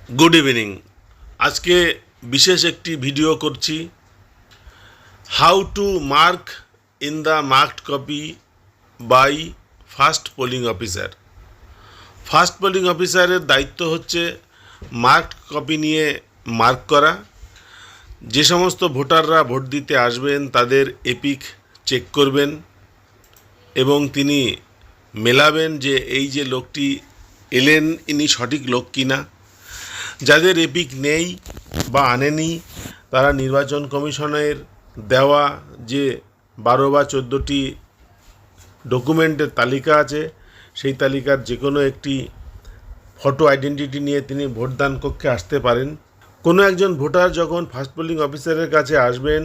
Good evening. আজকে বিশেষ একটি ভিডিও করছি, how to mark in the marked copy by first polling officer. First polling অফিসারের দায়িত্ব হচ্ছে মার্কড কপি নিয়ে মার্ক করা। যে সমস্ত ভোটাররা ভোট দিতে আসবেন তাদের এপিক চেক করবেন এবং তিনি মেলাবেন যে এই যে লোকটি এলেন ইনি সঠিক লোক কিনা। যাদের এপিক নেই বা আনেনি তারা নির্বাচন কমিশনের দেওয়া যে 12 বা 14টি ডকুমেন্টের তালিকা আছে সেই তালিকার যে কোনো একটি ফটো আইডেন্টিটি নিয়ে তিনি ভোটদান কক্ষে আসতে পারেন। কোনো একজন ভোটার যখন ফার্স্ট পোলিং অফিসারের কাছে আসবেন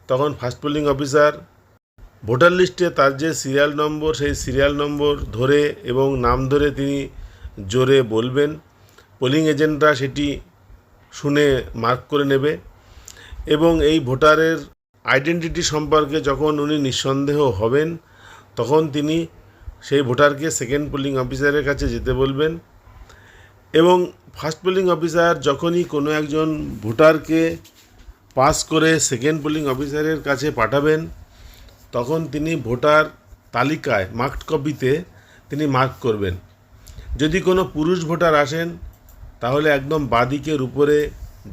তখন ফার্স্ট পোলিং অফিসার ভোটার লিস্টে তার যে সিরিয়াল নম্বর সেই সিরিয়াল নম্বর ধরে এবং নাম ধরে তিনি জোরে বলবেন। পোলিং এজেন্টরা সেটি শুনে মার্ক করে নেবে এবং এই ভোটারের আইডেন্টিটি সম্পর্কে যখন উনি নিঃসন্দেহ হবেন তখন তিনি সেই ভোটারকে সেকেন্ড পোলিং অফিসারের কাছে যেতে বলবেন এবং ফার্স্ট পোলিং অফিসার যখনই কোনো একজন ভোটারকে পাস করে সেকেন্ড পোলিং অফিসারের কাছে পাঠাবেন তখন তিনি ভোটার তালিকায় মার্কড কপিতে তিনি মার্ক করবেন। যদি কোনো পুরুষ ভোটার আসেন তাহলে একদম বাঁদিকের উপরে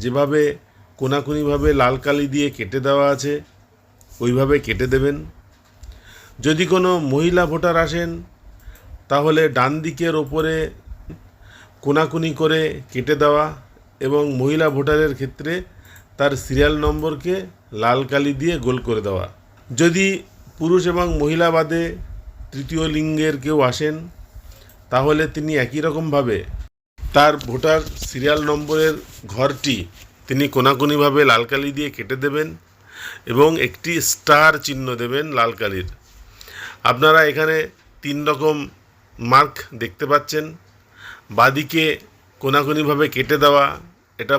যেভাবে কোনাকুনিভাবে লাল কালি দিয়ে কেটে দেওয়া আছে ওইভাবে কেটে দেবেন। যদি কোনো মহিলা ভোটার আসেন তাহলে ডান দিকের ওপরে কোনাকুনি করে কেটে দেওয়া এবং মহিলা ভোটারের ক্ষেত্রে তার সিরিয়াল নম্বরকে লাল কালি দিয়ে গোল করে দেওয়া। যদি পুরুষ এবং মহিলা বাদে তৃতীয় লিঙ্গের কেউ আসেন তাহলে তিনি একই রকমভাবে তার ভোটার সিরিয়াল নম্বরের ঘরটি তিনি কোনাকুনিভাবে লাল কালি দিয়ে কেটে দেবেন এবং একটি স্টার চিহ্ন দেবেন লাল কালির। আপনারা এখানে 3 রকম মার্ক দেখতে পাচ্ছেন। বাঁদিকে কোনাকুনিভাবে কেটে দেওয়া এটা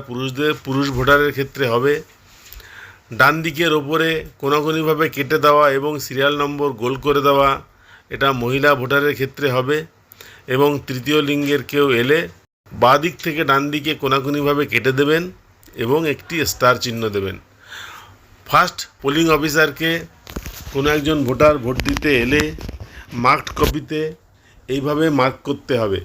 পুরুষ ভোটারের ক্ষেত্রে হবে। ডান দিকের ওপরে কোনাকুনিভাবে কেটে দেওয়া এবং সিরিয়াল নম্বর গোল করে দেওয়া এটা মহিলা ভোটারের ক্ষেত্রে হবে এবং তৃতীয় লিঙ্গের কেউ এলে বাঁ দিক থেকে ডান দিকে কোনাকুনিভাবে কেটে দেবেন এবং একটি স্টার চিহ্ন দেবেন। ফার্স্ট পোলিং অফিসারকে কোনো একজন ভোটার ভোট দিতে এলে মার্কড কপিতে এইভাবে মার্ক করতে হবে।